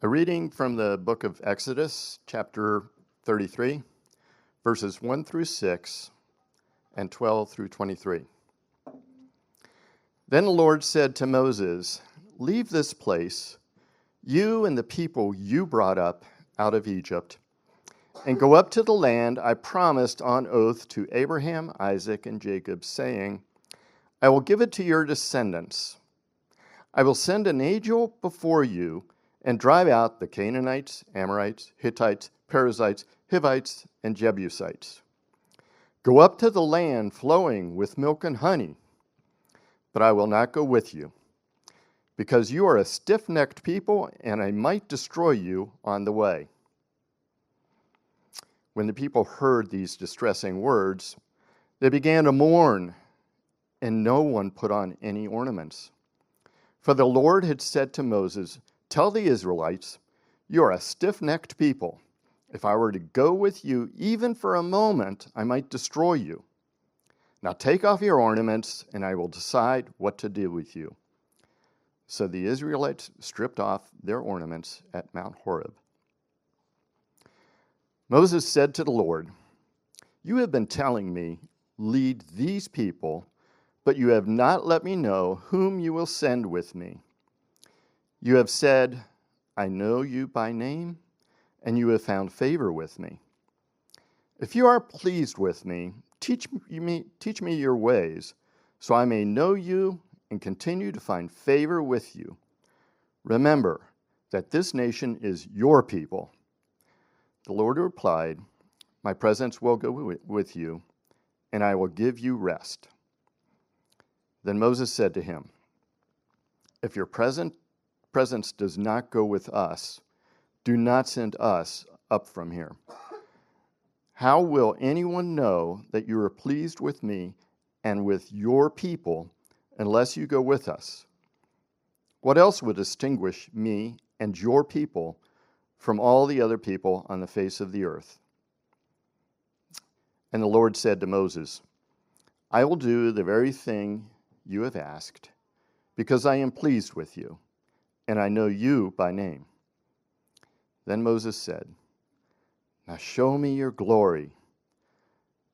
A reading from the book of Exodus, chapter 33, verses 1 through 6 and 12 through 23. Then the Lord said to Moses, "Leave this place, you and the people you brought up out of Egypt, and go up to the land I promised on oath to Abraham, Isaac, and Jacob, saying, I will give it to your descendants. I will send an angel before you and drive out the Canaanites, Amorites, Hittites, Perizzites, Hivites, and Jebusites. Go up to the land flowing with milk and honey, but I will not go with you, because you are a stiff-necked people, and I might destroy you on the way." When the people heard these distressing words, they began to mourn, and no one put on any ornaments. For the Lord had said to Moses, "Tell the Israelites, you are a stiff-necked people. If I were to go with you even for a moment, I might destroy you. Now take off your ornaments, and I will decide what to do with you." So the Israelites stripped off their ornaments at Mount Horeb. Moses said to the Lord, "You have been telling me, lead these people, but you have not let me know whom you will send with me. You have said, I know you by name, and you have found favor with me. If you are pleased with me, teach me your ways, so I may know you and continue to find favor with you. Remember that this nation is your people." The Lord replied, "My presence will go with you, and I will give you rest." Then Moses said to him, "If your presence does not go with us, do not send us up from here. How will anyone know that you are pleased with me and with your people unless you go with us? What else would distinguish me and your people from all the other people on the face of the earth?" And the Lord said to Moses, "I will do the very thing you have asked, because I am pleased with you, and I know you by name." Then Moses said, "Now show me your glory."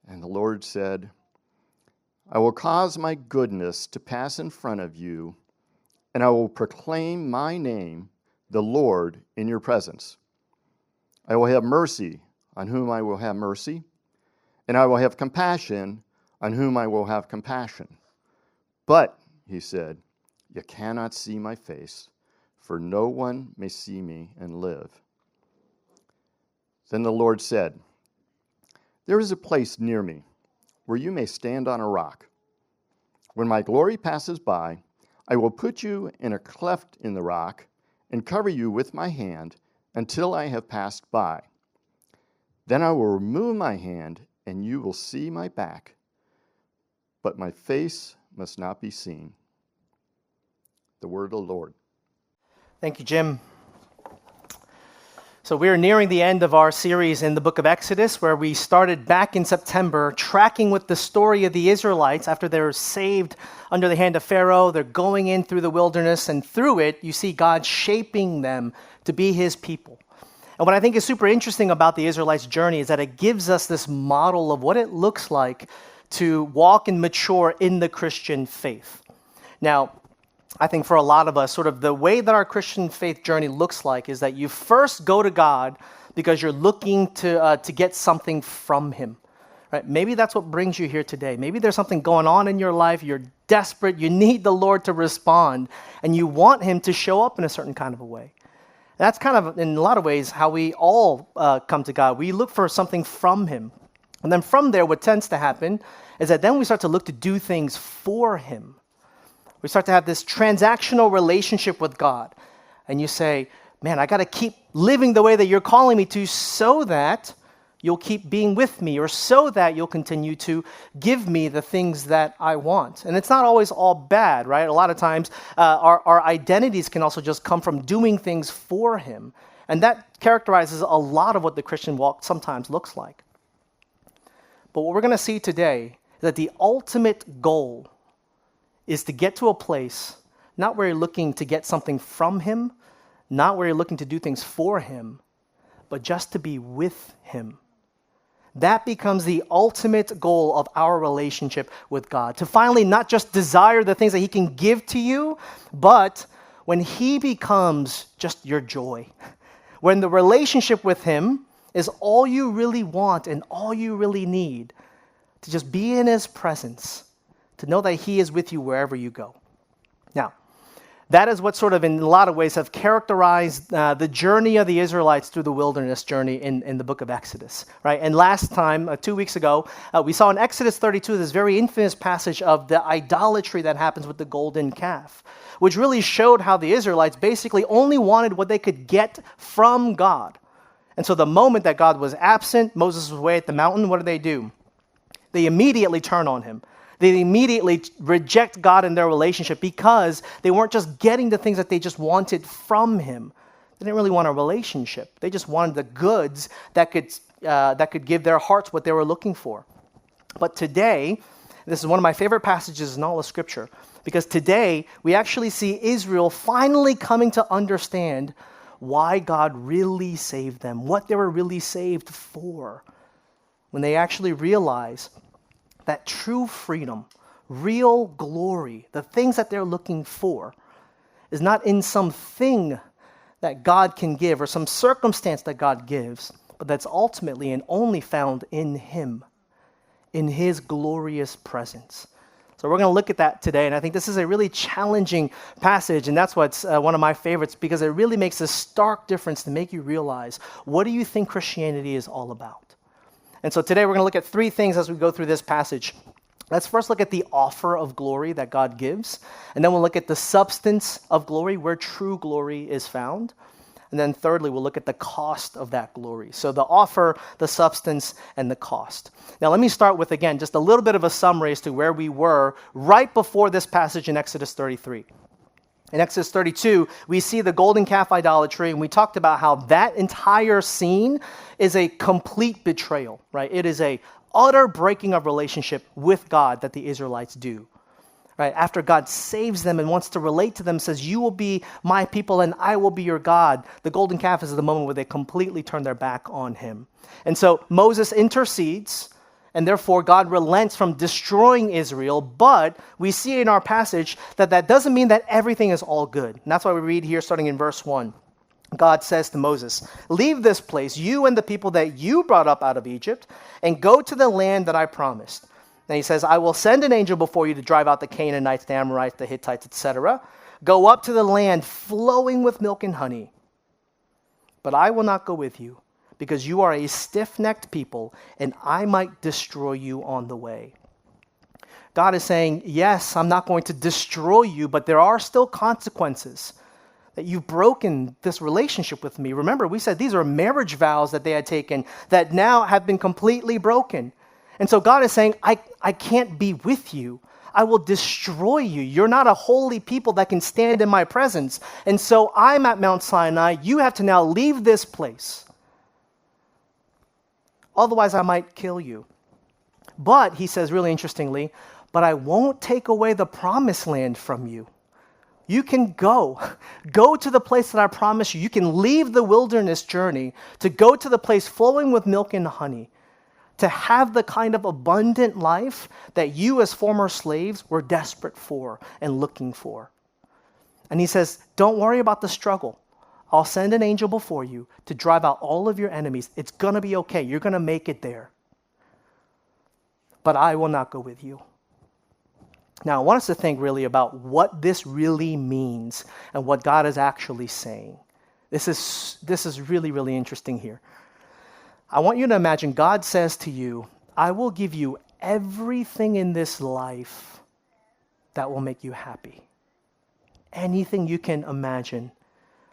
And the Lord said, "I will cause my goodness to pass in front of you, and I will proclaim my name, the Lord, in your presence. I will have mercy on whom I will have mercy, and I will have compassion on whom I will have compassion. But," he said, "you cannot see my face, for no one may see me and live." Then the Lord said, "There is a place near me where you may stand on a rock. When my glory passes by, I will put you in a cleft in the rock and cover you with my hand until I have passed by. Then I will remove my hand, and you will see my back, but my face must not be seen." The word of the Lord. Thank you, Jim. So we're nearing the end of our series in the book of Exodus, where we started back in September, tracking with the story of the Israelites after they're saved under the hand of Pharaoh. They're going in through the wilderness, and through it, you see God shaping them to be his people. And what I think is super interesting about the Israelites' journey is that it gives us this model of what it looks like to walk and mature in the Christian faith. Now, I think for a lot of us, sort of the way that our Christian faith journey looks like is that you first go to God because you're looking to get something from him. Right? Maybe that's what brings you here today. Maybe there's something going on in your life. You're desperate. You need the Lord to respond, and you want him to show up in a certain kind of a way. That's kind of, in a lot of ways, how we all come to God. We look for something from him. And then from there, what tends to happen is that then we start to look to do things for him. We start to have this transactional relationship with God. And you say, man, I got to keep living the way that you're calling me to so that you'll keep being with me, or so that you'll continue to give me the things that I want. And it's not always all bad, right? A lot of times our identities can also just come from doing things for him. And that characterizes a lot of what the Christian walk sometimes looks like. But what we're going to see today is that the ultimate goal is to get to a place, not where you're looking to get something from him, not where you're looking to do things for him, but just to be with him. That becomes the ultimate goal of our relationship with God. To finally not just desire the things that he can give to you, but when he becomes just your joy. When the relationship with him is all you really want and all you really need, to just be in his presence, to know that he is with you wherever you go. Now, that is what sort of in a lot of ways have characterized the journey of the Israelites through the wilderness journey in the book of Exodus, right? And last time, 2 weeks ago, we saw in Exodus 32 this very infamous passage of the idolatry that happens with the golden calf, which really showed how the Israelites basically only wanted what they could get from God. And so the moment that God was absent, Moses was away at the mountain, what do? They immediately turn on him. They immediately reject God in their relationship because they weren't just getting the things that they just wanted from him. They didn't really want a relationship. They just wanted the goods that could give their hearts what they were looking for. But today, this is one of my favorite passages in all of Scripture, because today we actually see Israel finally coming to understand why God really saved them, what they were really saved for, when they actually realize that true freedom, real glory, the things that they're looking for, is not in something that God can give or some circumstance that God gives, but that's ultimately and only found in him, in his glorious presence. So we're going to look at that today, and I think this is a really challenging passage, and that's what's one of my favorites, because it really makes a stark difference to make you realize, what do you think Christianity is all about? And so today we're going to look at three things as we go through this passage. Let's first look at the offer of glory that God gives, and then we'll look at the substance of glory, where true glory is found. And then thirdly, we'll look at the cost of that glory. So the offer, the substance, and the cost. Now let me start with, again, just a little bit of a summary as to where we were right before this passage in Exodus 33. In Exodus 32, we see the golden calf idolatry, and we talked about how that entire scene is a complete betrayal, right? It is a utter breaking of relationship with God that the Israelites do, right? After God saves them and wants to relate to them, says, you will be my people and I will be your God. The golden calf is the moment where they completely turn their back on him. And so Moses intercedes, and therefore God relents from destroying Israel, but we see in our passage that that doesn't mean that everything is all good. And that's why we read here starting in verse 1. God says to Moses, leave this place, you and the people that you brought up out of Egypt, and go to the land that I promised. And he says, I will send an angel before you to drive out the Canaanites, the Amorites, the Hittites, etc. Go up to the land flowing with milk and honey. But I will not go with you, because you are a stiff-necked people, and I might destroy you on the way. God is saying, yes, I'm not going to destroy you, but there are still consequences. That you've broken this relationship with me. Remember, we said these are marriage vows that they had taken that now have been completely broken. And so God is saying, I can't be with you. I will destroy you. You're not a holy people that can stand in my presence. And so I'm at Mount Sinai. You have to now leave this place. Otherwise, I might kill you. But, he says really interestingly, but I won't take away the promised land from you. You can go to the place that I promise you. You can leave the wilderness journey to go to the place flowing with milk and honey, to have the kind of abundant life that you as former slaves were desperate for and looking for. And he says, don't worry about the struggle. I'll send an angel before you to drive out all of your enemies. It's going to be okay. You're going to make it there. But I will not go with you. Now, I want us to think really about what this really means and what God is actually saying. This is really, really interesting here. I want you to imagine God says to you, I will give you everything in this life that will make you happy. Anything you can imagine.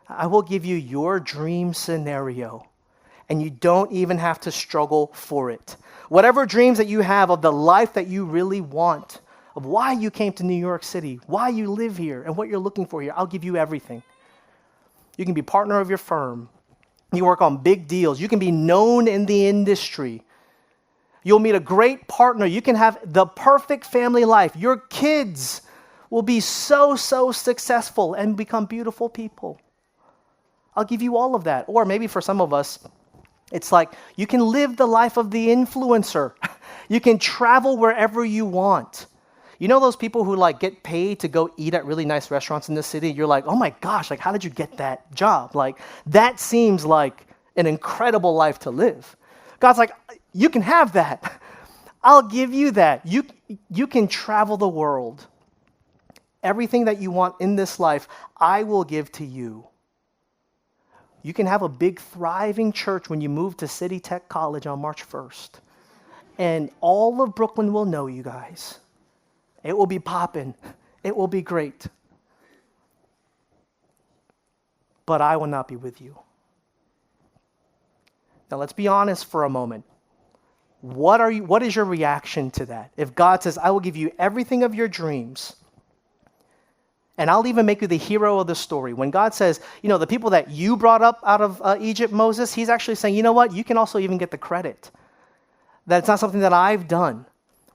I will give you your dream scenario, and you don't even have to struggle for it. Whatever dreams that you have of the life that you really want, of why you came to New York City, why you live here, and what you're looking for here, I'll give you everything. You can be partner of your firm. You work on big deals. You can be known in the industry. You'll meet a great partner. You can have the perfect family life. Your kids will be so successful and become beautiful people. I'll give you all of that. Or maybe for some of us, it's like you can live the life of the influencer. You can travel wherever you want. You know those people who like get paid to go eat at really nice restaurants in the city? You're like, oh my gosh, like how did you get that job? Like that seems like an incredible life to live. God's like, you can have that. I'll give you that. You can travel the world. Everything that you want in this life, I will give to you. You can have a big, thriving church when you move to City Tech College on March 1st. And all of Brooklyn will know you guys. It will be popping. It will be great. But I will not be with you. Now let's be honest for a moment. What is your reaction to that? If God says, I will give you everything of your dreams, and I'll even make you the hero of the story. When God says, the people that you brought up out of Egypt, Moses, he's actually saying, you know what? You can also even get the credit. That it's not something that I've done,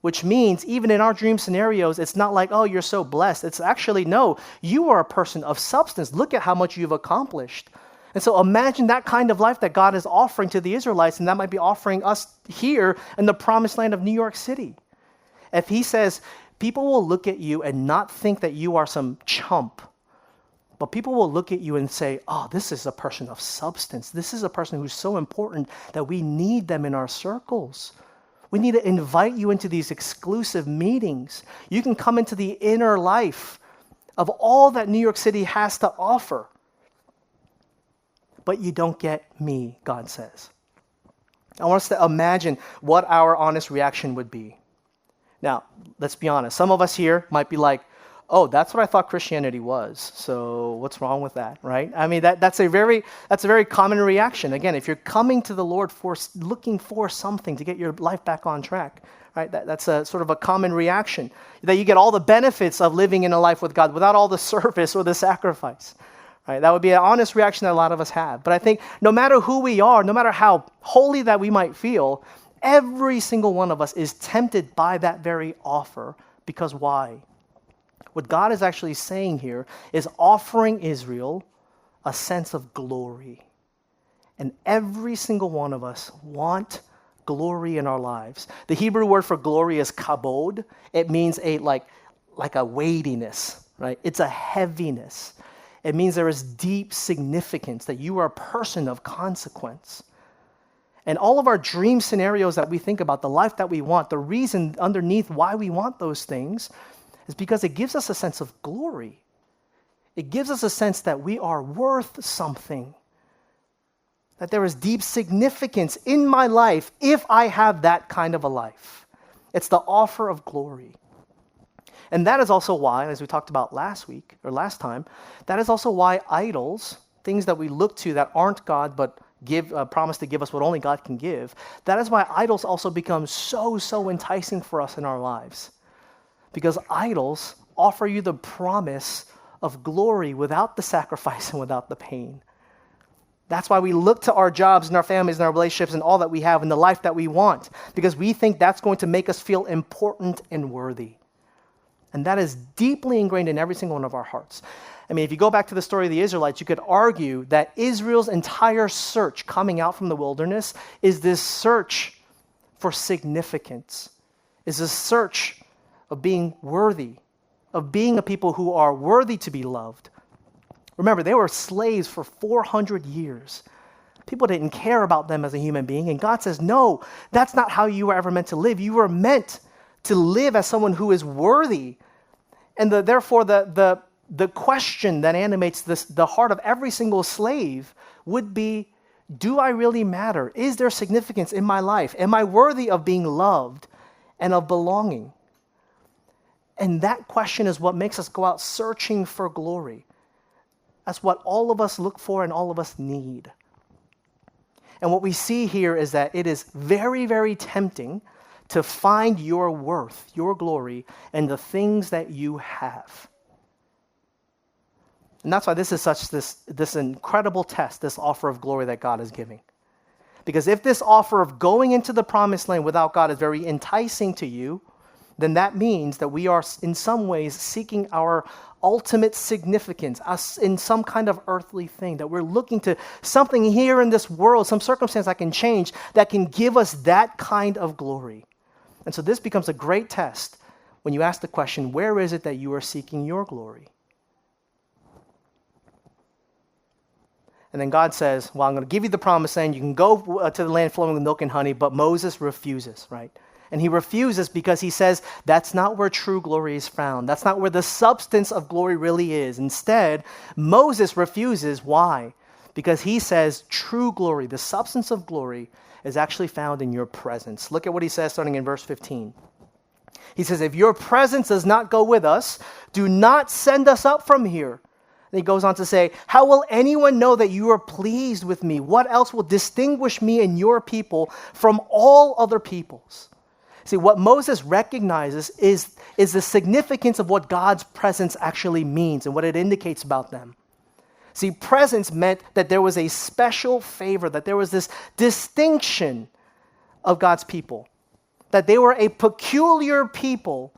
which means even in our dream scenarios, it's not like, oh, you're so blessed. It's actually, no, you are a person of substance. Look at how much you've accomplished. And so imagine that kind of life that God is offering to the Israelites, and that might be offering us here in the promised land of New York City. If he says, people will look at you and not think that you are some chump, but people will look at you and say, oh, this is a person of substance. This is a person who's so important that we need them in our circles. We need to invite you into these exclusive meetings. You can come into the inner life of all that New York City has to offer. But you don't get me, God says. I want us to imagine what our honest reaction would be. Now, let's be honest. Some of us here might be like, oh, that's what I thought Christianity was. So what's wrong with that, right? I mean, that's a very common reaction. Again, if you're coming to the Lord for looking for something to get your life back on track, right? That's a sort of a common reaction. That you get all the benefits of living in a life with God without all the service or the sacrifice. Right? That would be an honest reaction that a lot of us have. But I think no matter who we are, no matter how holy that we might feel, every single one of us is tempted by that very offer. Because why? What God is actually saying here is offering Israel a sense of glory. And every single one of us want glory in our lives. The Hebrew word for glory is kabod. It means like a weightiness, right? It's a heaviness. It means there is deep significance, that you are a person of consequence. And all of our dream scenarios that we think about, the life that we want, the reason underneath why we want those things is because it gives us a sense of glory. It gives us a sense that we are worth something, that there is deep significance in my life if I have that kind of a life. It's the offer of glory. And that is also why, as we talked about last time, that is also why idols, things that we look to that aren't God but promise to give us what only God can give, that is why idols also become so enticing for us in our lives. Because idols offer you the promise of glory without the sacrifice and without the pain. That's why we look to our jobs and our families and our relationships and all that we have and the life that we want, because we think that's going to make us feel important and worthy. And that is deeply ingrained in every single one of our hearts. I mean, if you go back to the story of the Israelites, you could argue that Israel's entire search coming out from the wilderness is this search for significance, is this search of being worthy, of being a people who are worthy to be loved. Remember, they were slaves for 400 years. People didn't care about them as a human being. And God says, no, that's not how you were ever meant to live. You were meant to live as someone who is worthy. And therefore, the question that animates the heart of every single slave would be, do I really matter? Is there significance in my life? Am I worthy of being loved and of belonging? And that question is what makes us go out searching for glory. That's what all of us look for and all of us need. And what we see here is that it is very, very tempting to find your worth, your glory, in the things that you have. And that's why this is such this incredible test, this offer of glory that God is giving. Because if this offer of going into the promised land without God is very enticing to you, then that means that we are in some ways seeking our ultimate significance, us in some kind of earthly thing, that we're looking to something here in this world, some circumstance that can change, that can give us that kind of glory. And so this becomes a great test when you ask the question, where is it that you are seeking your glory? And then God says, well, I'm going to give you the promised land. You can go to the land flowing with milk and honey, but Moses refuses, right? And he refuses because he says that's not where true glory is found. That's not where the substance of glory really is. Instead, Moses refuses. Why? Because he says true glory, the substance of glory, is actually found in your presence. Look at what he says starting in verse 15. He says, if your presence does not go with us, do not send us up from here. And he goes on to say, how will anyone know that you are pleased with me? What else will distinguish me and your people from all other peoples? See, what Moses recognizes is the significance of what God's presence actually means and what it indicates about them. See, presence meant that there was a special favor, that there was this distinction of God's people, that they were a peculiar people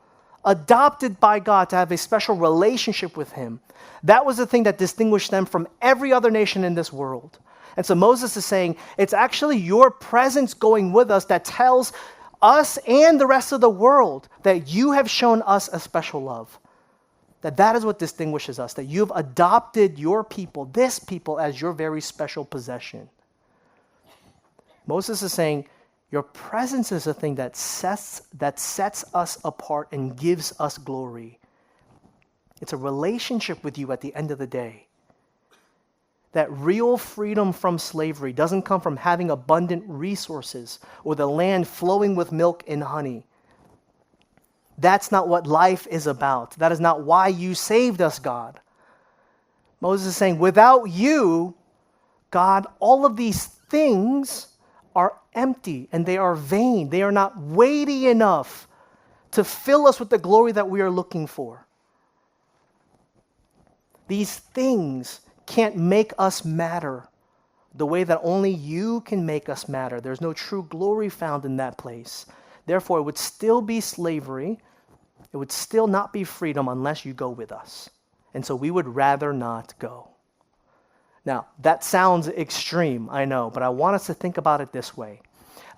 adopted by God to have a special relationship with him. That was the thing that distinguished them from every other nation in this world. And so Moses is saying, it's actually your presence going with us that tells us and the rest of the world that you have shown us a special love. That is what distinguishes us, that you've adopted your people, this people, as your very special possession. Moses is saying, your presence is a thing that sets us apart and gives us glory. It's a relationship with you at the end of the day. That real freedom from slavery doesn't come from having abundant resources or the land flowing with milk and honey. That's not what life is about. That is not why you saved us, God. Moses is saying, without you, God, all of these things are empty and they are vain. They are not weighty enough to fill us with the glory that we are looking for. These things can't make us matter the way that only you can make us matter. There's no true glory found in that place. Therefore, it would still be slavery. It would still not be freedom unless you go with us. And so we would rather not go. Now, that sounds extreme, I know, but I want us to think about it this way.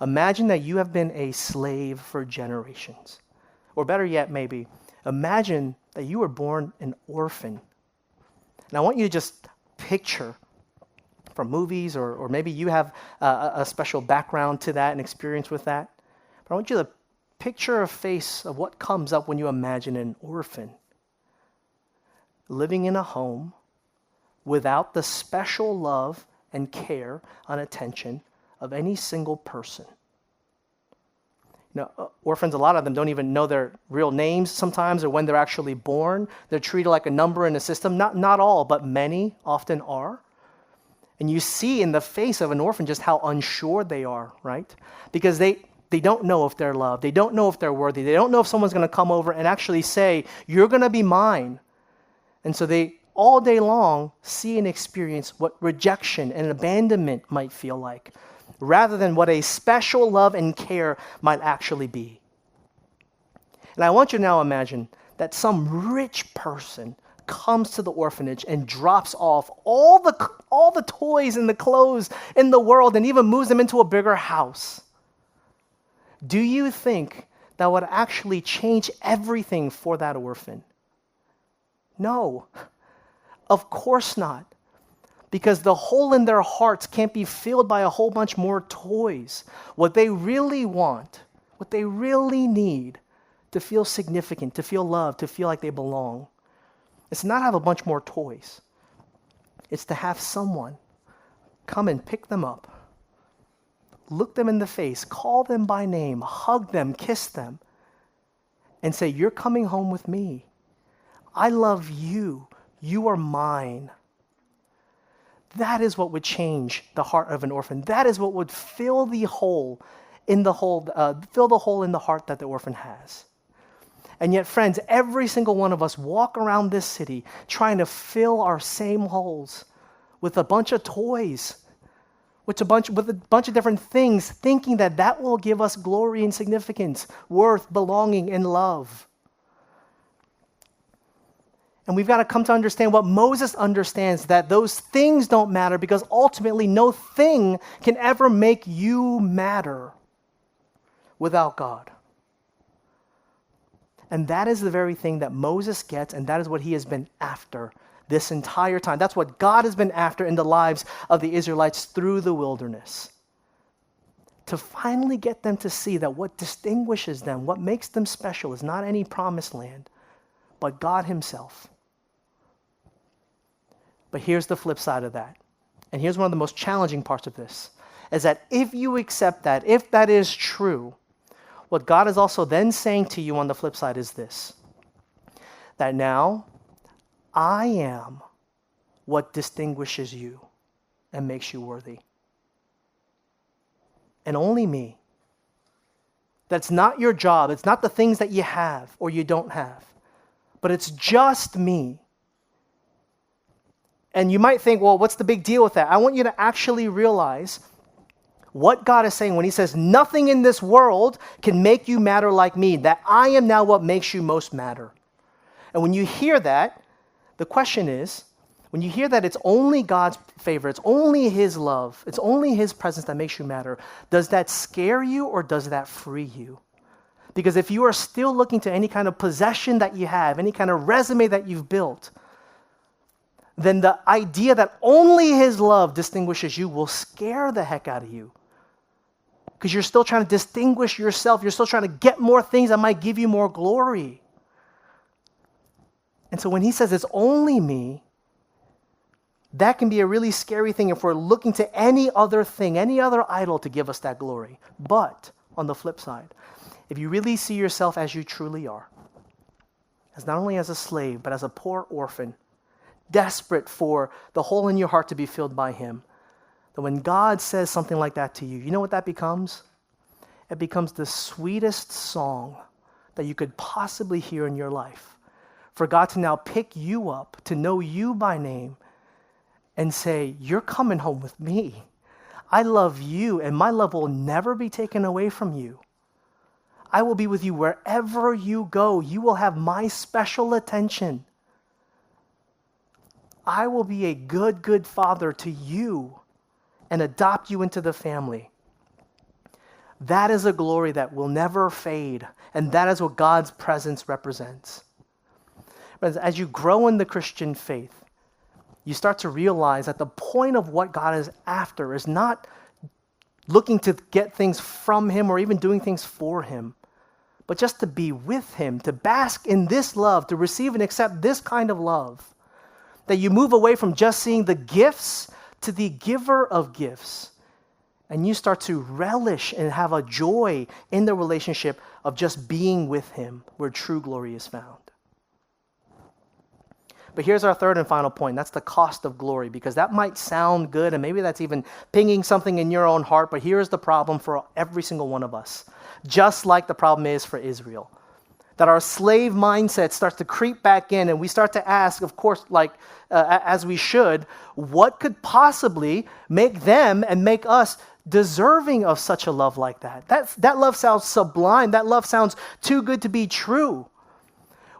Imagine that you have been a slave for generations. Or better yet, maybe, imagine that you were born an orphan. And I want you to just picture from movies, or maybe you have a special background to that and experience with that. But I want you to picture a face of what comes up when you imagine an orphan living in a home without the special love and care and attention of any single person. Orphans, a lot of them don't even know their real names sometimes or when they're actually born. They're treated like a number in the system. Not all, but many often are. And you see in the face of an orphan just how unsure they are, right? Because they don't know if they're loved. They don't know if they're worthy. They don't know if someone's going to come over and actually say, you're going to be mine. And so they all day long see and experience what rejection and abandonment might feel like, rather than what a special love and care might actually be. And I want you to now imagine that some rich person comes to the orphanage and drops off all the toys and the clothes in the world and even moves them into a bigger house. Do you think that would actually change everything for that orphan? No, of course not. Because the hole in their hearts can't be filled by a whole bunch more toys. What they really want, what they really need to feel significant, to feel loved, to feel like they belong, it's not have a bunch more toys. It's to have someone come and pick them up, look them in the face, call them by name, hug them, kiss them, and say, you're coming home with me. I love you. You are mine. That is what would change the heart of an orphan. That is what would fill the hole in the heart that the orphan has. And yet, friends, every single one of us walk around this city trying to fill our same holes with a bunch of toys, with a bunch of different things, thinking that that will give us glory and significance, worth, belonging, and love. And we've got to come to understand what Moses understands, that those things don't matter because ultimately no thing can ever make you matter without God. And that is the very thing that Moses gets, and that is what he has been after this entire time. That's what God has been after in the lives of the Israelites through the wilderness. To finally get them to see that what distinguishes them, what makes them special, is not any promised land, but God himself. But here's the flip side of that. And here's one of the most challenging parts of this, is that if you accept that, if that is true, what God is also then saying to you on the flip side is this, that now I am what distinguishes you and makes you worthy. And only me. That's not your job. It's not the things that you have or you don't have, but it's just me. And you might think, well, what's the big deal with that? I want you to actually realize what God is saying when he says, nothing in this world can make you matter like me, that I am now what makes you most matter. And when you hear that, the question is, when you hear that it's only God's favor, it's only his love, it's only his presence that makes you matter, does that scare you or does that free you? Because if you are still looking to any kind of possession that you have, any kind of resume that you've built, then the idea that only his love distinguishes you will scare the heck out of you. Because you're still trying to distinguish yourself. You're still trying to get more things that might give you more glory. And so when he says it's only me, that can be a really scary thing if we're looking to any other thing, any other idol to give us that glory. But on the flip side, if you really see yourself as you truly are, as not only as a slave, but as a poor orphan, desperate for the hole in your heart to be filled by him, that when God says something like that to you, you know what that becomes? It becomes the sweetest song that you could possibly hear in your life. For God to now pick you up, to know you by name, and say, you're coming home with me. I love you, and my love will never be taken away from you. I will be with you wherever you go. You will have my special attention. I will be a good, good father to you and adopt you into the family. That is a glory that will never fade, and that is what God's presence represents. As you grow in the Christian faith, you start to realize that the point of what God is after is not looking to get things from him or even doing things for him, but just to be with him, to bask in this love, to receive and accept this kind of love. That you move away from just seeing the gifts to the giver of gifts. And you start to relish and have a joy in the relationship of just being with him, where true glory is found. But here's our third and final point. That's the cost of glory, because that might sound good, and maybe that's even pinging something in your own heart, but here's the problem for every single one of us, just like the problem is for Israel. That our slave mindset starts to creep back in, and we start to ask, of course, as we should, what could possibly make them and make us deserving of such a love like that? That love sounds sublime. That love sounds too good to be true.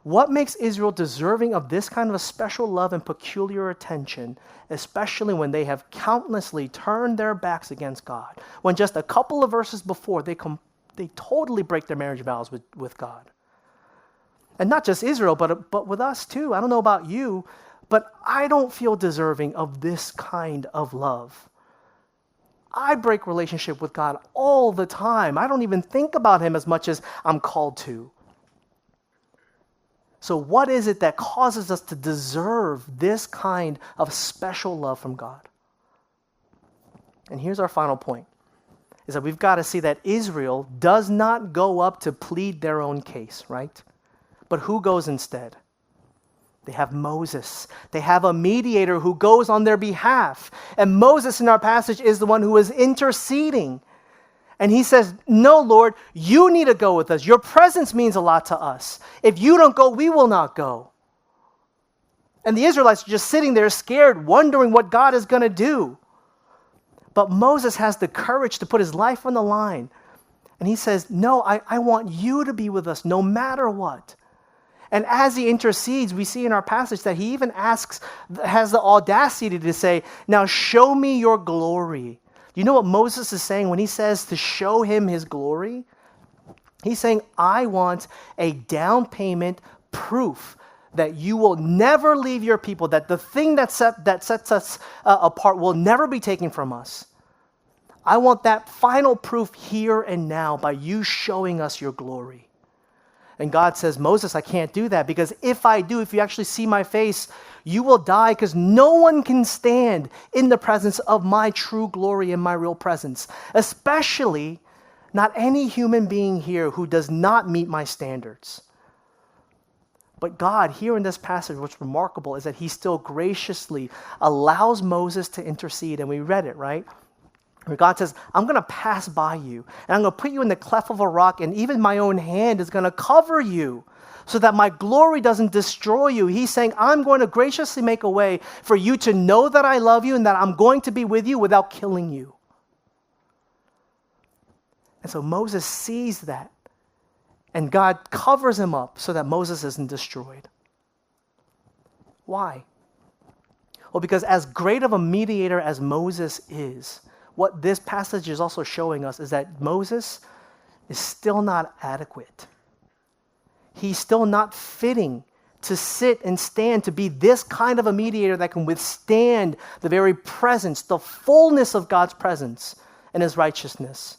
What makes Israel deserving of this kind of a special love and peculiar attention, especially when they have countlessly turned their backs against God? When just a couple of verses before, they totally break their marriage vows with God. And not just Israel, but with us too. I don't know about you, but I don't feel deserving of this kind of love. I break relationship with God all the time. I don't even think about him as much as I'm called to. So what is it that causes us to deserve this kind of special love from God? And here's our final point, is that we've got to see that Israel does not go up to plead their own case, right? But who goes instead? They have Moses. They have a mediator who goes on their behalf. And Moses in our passage is the one who is interceding. And he says, no, Lord, you need to go with us. Your presence means a lot to us. If you don't go, we will not go. And the Israelites are just sitting there scared, wondering what God is going to do. But Moses has the courage to put his life on the line. And he says, no, I want you to be with us no matter what. And as he intercedes, we see in our passage that he even has the audacity to say, now show me your glory. You know what Moses is saying when he says to show him his glory? He's saying, I want a down payment proof that you will never leave your people, that the thing that sets us apart will never be taken from us. I want that final proof here and now by you showing us your glory. And God says, Moses, I can't do that because if I do, if you actually see my face, you will die because no one can stand in the presence of my true glory and my real presence, especially not any human being here who does not meet my standards. But God, here in this passage, what's remarkable is that he still graciously allows Moses to intercede. And we read it, right? Where God says, I'm going to pass by you, and I'm going to put you in the cleft of a rock, and even my own hand is going to cover you so that my glory doesn't destroy you. He's saying, I'm going to graciously make a way for you to know that I love you and that I'm going to be with you without killing you. And so Moses sees that, and God covers him up so that Moses isn't destroyed. Why? Well, because as great of a mediator as Moses is, what this passage is also showing us is that Moses is still not adequate. He's still not fitting to sit and stand to be this kind of a mediator that can withstand the very presence, the fullness of God's presence and his righteousness.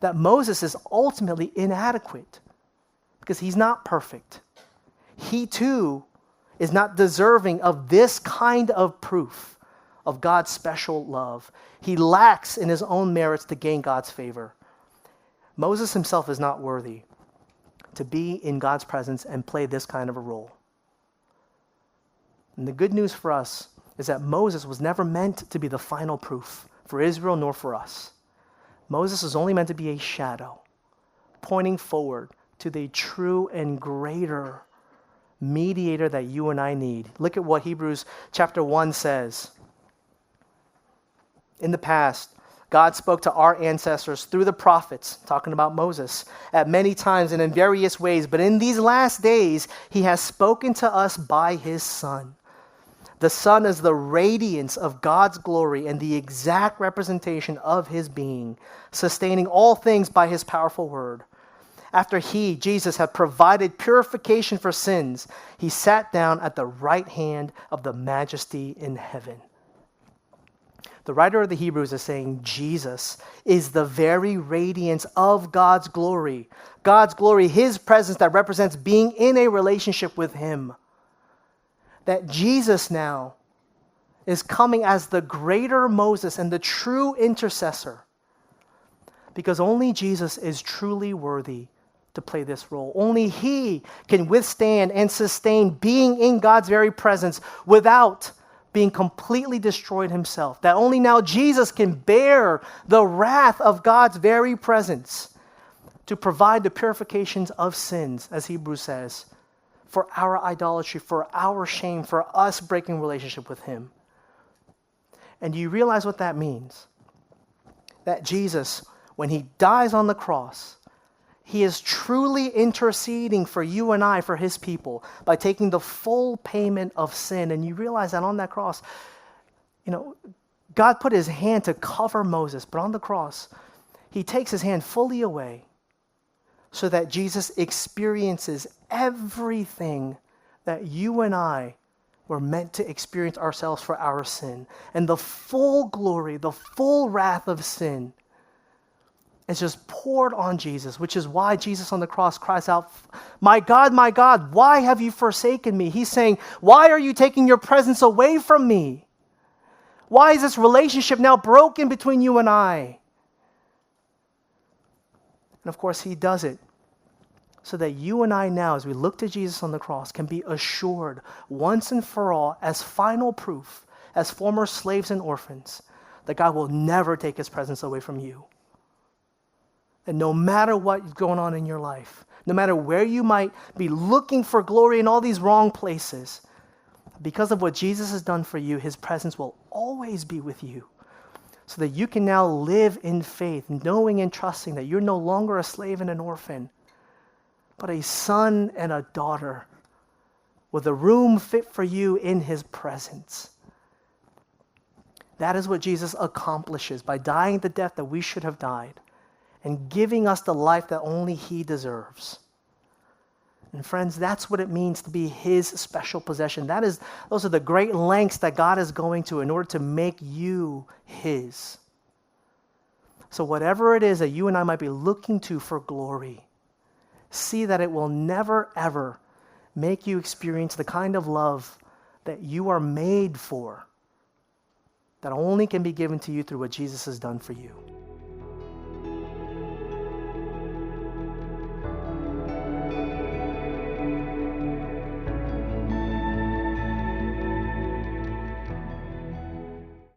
That Moses is ultimately inadequate because he's not perfect. He too is not deserving of this kind of proof of God's special love. He lacks in his own merits to gain God's favor. Moses himself is not worthy to be in God's presence and play this kind of a role. And the good news for us is that Moses was never meant to be the final proof for Israel nor for us. Moses is only meant to be a shadow, pointing forward to the true and greater mediator that you and I need. Look at what Hebrews chapter 1 says. In the past, God spoke to our ancestors through the prophets, talking about Moses, at many times and in various ways. But in these last days, he has spoken to us by his Son. The Son is the radiance of God's glory and the exact representation of his being, sustaining all things by his powerful word. After he, Jesus, had provided purification for sins, he sat down at the right hand of the Majesty in heaven. The writer of the Hebrews is saying Jesus is the very radiance of God's glory. God's glory, his presence that represents being in a relationship with him. That Jesus now is coming as the greater Moses and the true intercessor. Because only Jesus is truly worthy to play this role. Only he can withstand and sustain being in God's very presence without being completely destroyed himself. That only now Jesus can bear the wrath of God's very presence to provide the purifications of sins, as Hebrews says, for our idolatry, for our shame, for us breaking relationship with him. And do you realize what that means? That Jesus, when he dies on the cross, he is truly interceding for you and I, for his people, by taking the full payment of sin. And you realize that on that cross, God put his hand to cover Moses, but on the cross, he takes his hand fully away so that Jesus experiences everything that you and I were meant to experience ourselves for our sin. And the full glory, the full wrath of sin is just poured on Jesus, which is why Jesus on the cross cries out, my God, why have you forsaken me?" He's saying, why are you taking your presence away from me? Why is this relationship now broken between you and I? And of course, he does it so that you and I now, as we look to Jesus on the cross, can be assured once and for all, as final proof, as former slaves and orphans, that God will never take his presence away from you. And no matter what's going on in your life, no matter where you might be looking for glory in all these wrong places, because of what Jesus has done for you, his presence will always be with you. so that you can now live in faith, knowing and trusting that you're no longer a slave and an orphan, but a son and a daughter with a room fit for you in his presence. That is what Jesus accomplishes by dying the death that we should have died and giving us the life that only he deserves. And friends, that's what it means to be his special possession. Those are the great lengths that God is going to in order to make you his. So whatever it is that you and I might be looking to for glory, see that it will never, ever make you experience the kind of love that you are made for, that only can be given to you through what Jesus has done for you.